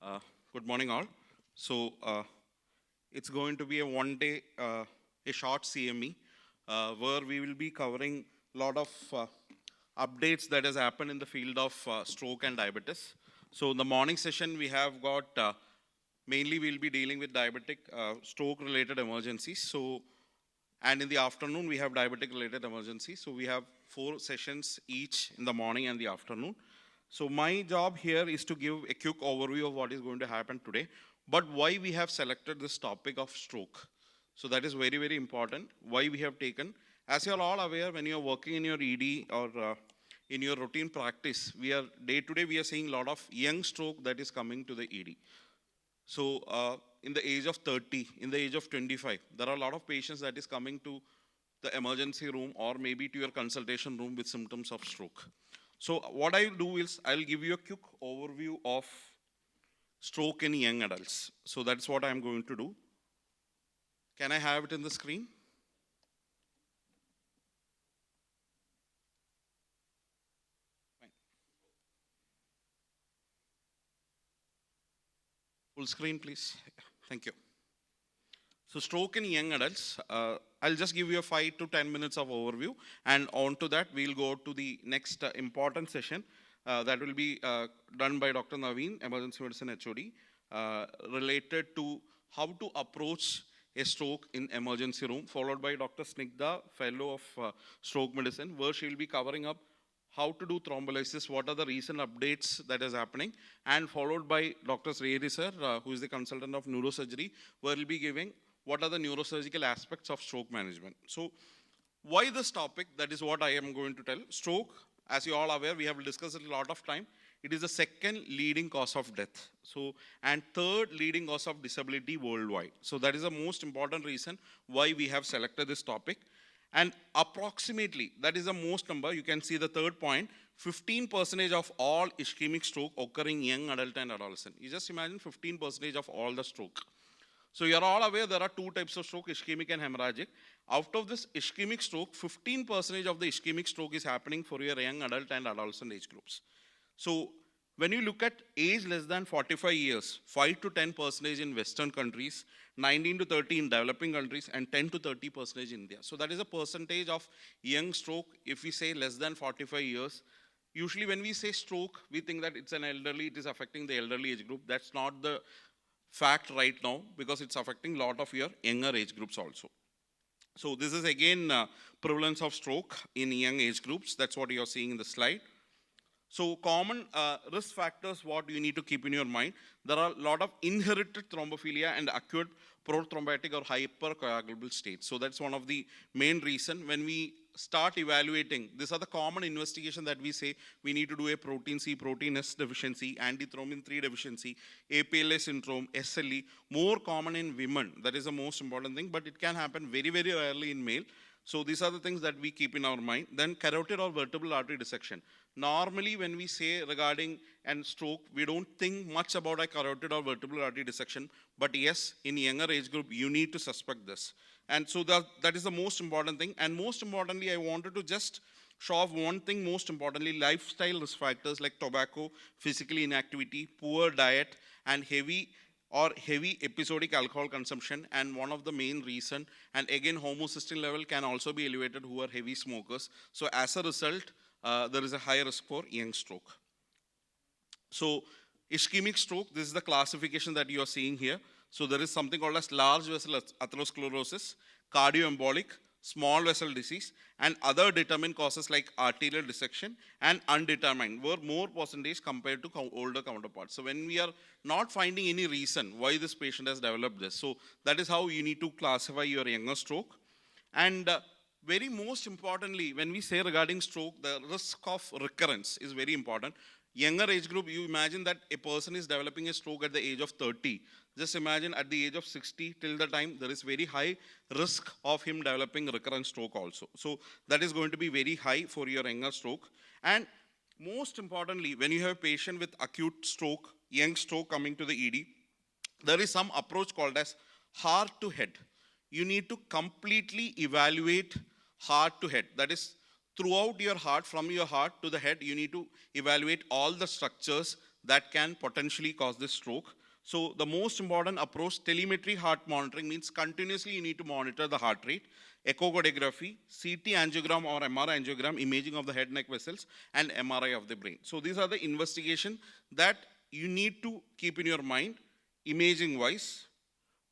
Uh, Good morning, all. So it's going to be a one-day, a short CME, where we will be covering a lot of updates that has happened in the field of stroke and diabetes. So in the morning session, we have got mainly we'll be dealing with diabetic stroke-related emergencies. And in the afternoon, we have diabetic-related emergencies. So we have 4 sessions each in the morning and the afternoon. So my job here is to give a quick overview of what is going to happen today, but why we have selected this topic of stroke. So that is very, very important, why we have taken. As you are all aware, when you are working in your ED or in your routine practice, day to day, we are seeing a lot of young stroke that is coming to the ED. So in the age of 30, in the age of 25, there are a lot of patients that is coming to the emergency room or maybe to your consultation room with symptoms of stroke. So what I'll do is I'll give you a quick overview of stroke in young adults. So that's what I'm going to do. Can I have it in the screen? Fine. Full screen, please. Thank you. So stroke in young adults, I'll just give you a 5 to 10 minutes of overview, and on to that we'll go to the next important session that will be done by Dr. Naveen, Emergency Medicine HOD, related to how to approach a stroke in emergency room, followed by Dr. Snigdha, Fellow of Stroke Medicine, where she will be covering up how to do thrombolysis, what are the recent updates that is happening, and followed by Dr. Srihari sir, who is the consultant of neurosurgery, where he'll be giving what are the neurosurgical aspects of stroke management. So why this topic? That is what I am going to tell. Stroke, as you all are aware, we have discussed it a lot of time. It is the second leading cause of death. And third leading cause of disability worldwide. So that is the most important reason why we have selected this topic. And approximately, that is the most number, you can see the third point, 15% of all ischemic stroke occurring young adult and adolescent. You just imagine 15% of all the stroke. So you are all aware there are 2 types of stroke, ischemic and hemorrhagic. Out of this ischemic stroke, 15% of the ischemic stroke is happening for your young adult and adolescent age groups. So when you look at age less than 45 years, 5 to 10% in Western countries, 19 to 30 in developing countries, and 10 to 30% in India. So that is a percentage of young stroke. If we say less than 45 years, usually when we say stroke, we think that it's an elderly, it is affecting the elderly age group. That's not the fact right now, because it's affecting a lot of your younger age groups also. So this is again prevalence of stroke in young age groups. That's what you're seeing in the slide. So common risk factors, what you need to keep in your mind. There are a lot of inherited thrombophilia and acute prothrombotic or hypercoagulable states. So that's one of the main reason when we start evaluating. These are the common investigation that we say we need to do a protein C, protein S deficiency, antithrombin 3 deficiency, APLA syndrome, SLE, more common in women. That is the most important thing, but it can happen very, very rarely in male. So these are the things that we keep in our mind. Then carotid or vertebral artery dissection. Normally when we say regarding and stroke, we don't think much about a carotid or vertebral artery dissection, but yes, in younger age group, you need to suspect this. And so that is the most important thing. And most importantly, I wanted to just show off one thing, most importantly, lifestyle risk factors like tobacco, physical inactivity, poor diet, and heavy episodic alcohol consumption, and one of the main reason, and again homocysteine level can also be elevated who are heavy smokers. So as a result, there is a higher risk for young stroke. So ischemic stroke, this is the classification that you are seeing here. So there is something called as large vessel atherosclerosis, cardioembolic, small vessel disease, and other determined causes like arterial dissection and undetermined were more percentage compared to older counterparts. So when we are not finding any reason why this patient has developed this, so that is how you need to classify your younger stroke. And very most importantly, when we say regarding stroke, the risk of recurrence is very important. Younger age group, you imagine that a person is developing a stroke at the age of 30. Just imagine at the age of 60 till the time, there is very high risk of him developing recurrent stroke also. So that is going to be very high for your younger stroke. And most importantly, when you have a patient with acute stroke, young stroke coming to the ED, there is some approach called as heart to head. You need to completely evaluate heart to head. That is, throughout your heart, from your heart to the head, you need to evaluate all the structures that can potentially cause this stroke. So the most important approach, telemetry heart monitoring, means continuously you need to monitor the heart rate, echocardiography, CT angiogram or MRI angiogram, imaging of the head neck vessels, and MRI of the brain. So these are the investigation that you need to keep in your mind, imaging wise.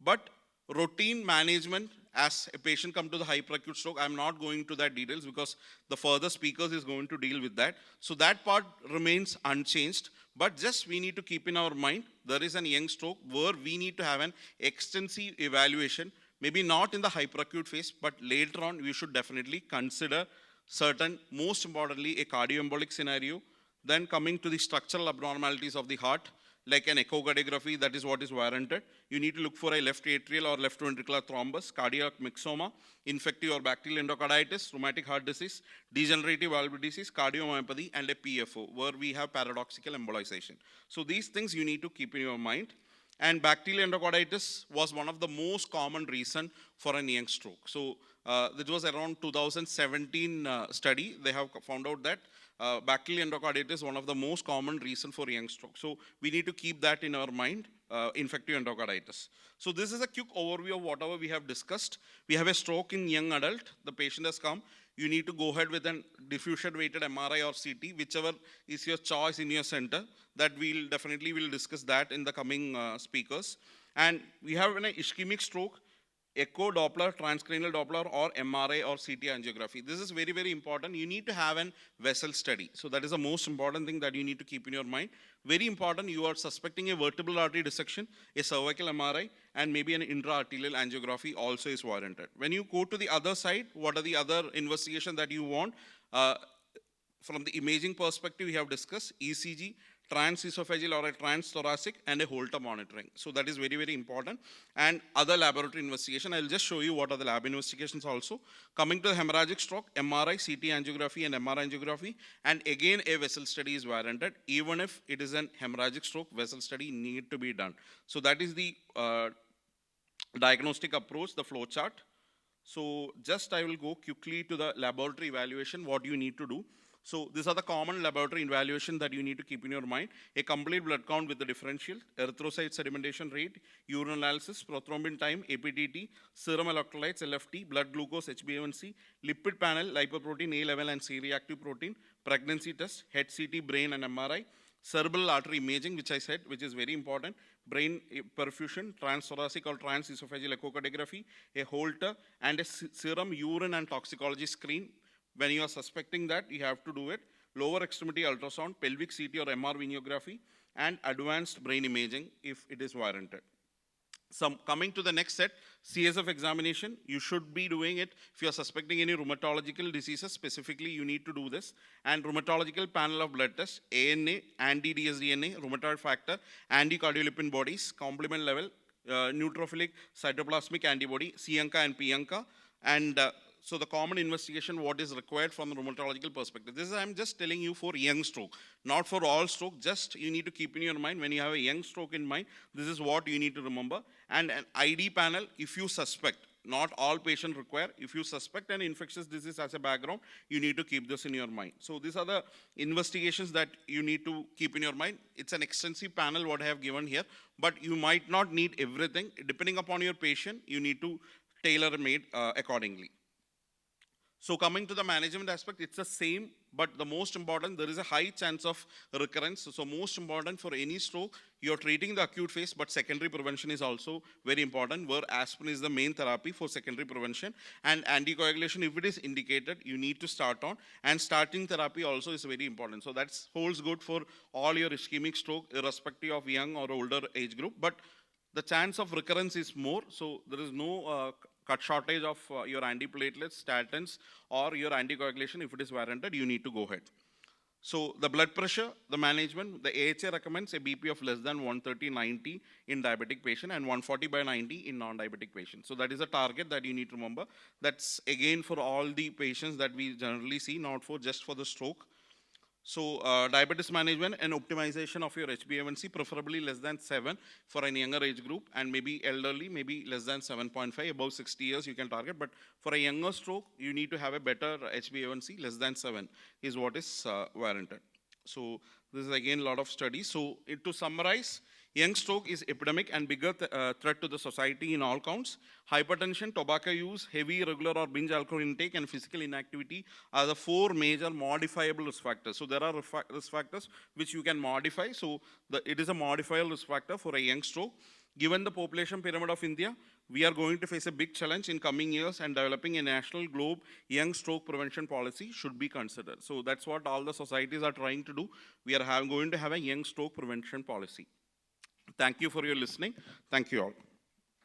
But routine management, as a patient come to the hyperacute stroke, I'm not going to that details because the further speakers is going to deal with that. So that part remains unchanged, but just we need to keep in our mind, there is an young stroke where we need to have an extensive evaluation, maybe not in the hyperacute phase, but later on we should definitely consider certain, most importantly, a cardioembolic scenario. Then coming to the structural abnormalities of the heart, like an echocardiography, that is what is warranted. You need to look for a left atrial or left ventricular thrombus, cardiac myxoma, infective or bacterial endocarditis, rheumatic heart disease, degenerative valve disease, cardiomyopathy, and a PFO, where we have paradoxical embolization. So these things you need to keep in your mind. And bacterial endocarditis was one of the most common reason for a young stroke. So this was around 2017 study. They have found out that bacterial endocarditis is one of the most common reason for young stroke. So we need to keep that in our mind, infective endocarditis. So this is a quick overview of whatever we have discussed. We have a stroke in young adult. The patient has come. You need to go ahead with an diffusion weighted MRI or CT, whichever is your choice in your center. That we'll definitely will discuss that in the coming speakers. And we have an ischemic stroke, echo Doppler, transcranial Doppler, or MRI or CT angiography. This is very, very important. You need to have an vessel study. So that is the most important thing that you need to keep in your mind. Very important, you are suspecting a vertebral artery dissection, a cervical MRI, and maybe an intra-arterial angiography also is warranted. When you go to the other side, what are the other investigations that you want? From the imaging perspective, we have discussed ECG, transesophageal or a transthoracic, and a Holter monitoring. So that is very, very important. And other laboratory investigation, I'll just show you what are the lab investigations also. Coming to the hemorrhagic stroke, MRI, CT angiography, and MR angiography. And again, a vessel study is warranted. Even if it is an hemorrhagic stroke, vessel study need to be done. So that is the diagnostic approach, the flow chart. So just I will go quickly to the laboratory evaluation, what you need to do. So these are the common laboratory evaluation that you need to keep in your mind. A complete blood count with the differential, erythrocyte sedimentation rate, urine analysis, prothrombin time, APTT, serum electrolytes, LFT, blood glucose, HbA1c, lipid panel, lipoprotein A level and C-reactive protein, pregnancy test, head CT, brain and MRI, cerebral artery imaging, which I said, which is very important, brain perfusion, transthoracic or transesophageal echocardiography, a Holter, and a serum, urine and toxicology screen. When you are suspecting that, you have to do it. Lower extremity ultrasound, pelvic CT or MR venography, and advanced brain imaging if it is warranted. Coming to the next set, CSF examination, you should be doing it. If you are suspecting any rheumatological diseases, specifically you need to do this. And rheumatological panel of blood tests, ANA, anti-dsDNA, rheumatoid factor, anti-cardiolipin bodies, complement level, neutrophilic cytoplasmic antibody, C-ANCA and P-ANCA, and so the common investigation, what is required from the rheumatological perspective. This is, I'm just telling you for young stroke, not for all stroke, just you need to keep in your mind, when you have a young stroke in mind, this is what you need to remember. And an ID panel, if you suspect, not all patients require, if you suspect an infectious disease as a background, you need to keep this in your mind. So these are the investigations that you need to keep in your mind. It's an extensive panel what I have given here, but you might not need everything. Depending upon your patient, you need to tailor-made accordingly. So coming to the management aspect, it's the same, but the most important, there is a high chance of recurrence. So most important for any stroke, you're treating the acute phase, but secondary prevention is also very important, where aspirin is the main therapy for secondary prevention. And anticoagulation, if it is indicated, you need to start on. And starting therapy also is very important. So that holds good for all your ischemic stroke, irrespective of young or older age group. But the chance of recurrence is more, so there is no cut shortage of your antiplatelets, statins, or your anticoagulation. If it is warranted, you need to go ahead. So the blood pressure, the management, the AHA recommends a BP of less than 130/90 in diabetic patient and 140/90 in non-diabetic patient. So that is a target that you need to remember. That's again for all the patients that we generally see, not for just for the stroke. So diabetes management and optimization of your HbA1c, preferably less than 7 for a younger age group, and maybe elderly, maybe less than 7.5, above 60 years you can target. But for a younger stroke, you need to have a better HbA1c, less than 7 is what is warranted. So this is again a lot of studies. So to summarize, young stroke is epidemic and bigger threat to the society in all counts. Hypertension, tobacco use, heavy, regular or binge alcohol intake, and physical inactivity are the 4 major modifiable risk factors. So there are risk factors which you can modify. So it is a modifiable risk factor for a young stroke. Given the population pyramid of India, we are going to face a big challenge in coming years, and developing a national globe young stroke prevention policy should be considered. So that's what all the societies are trying to do. We are going to have a young stroke prevention policy. Thank you for your listening. Thank you all.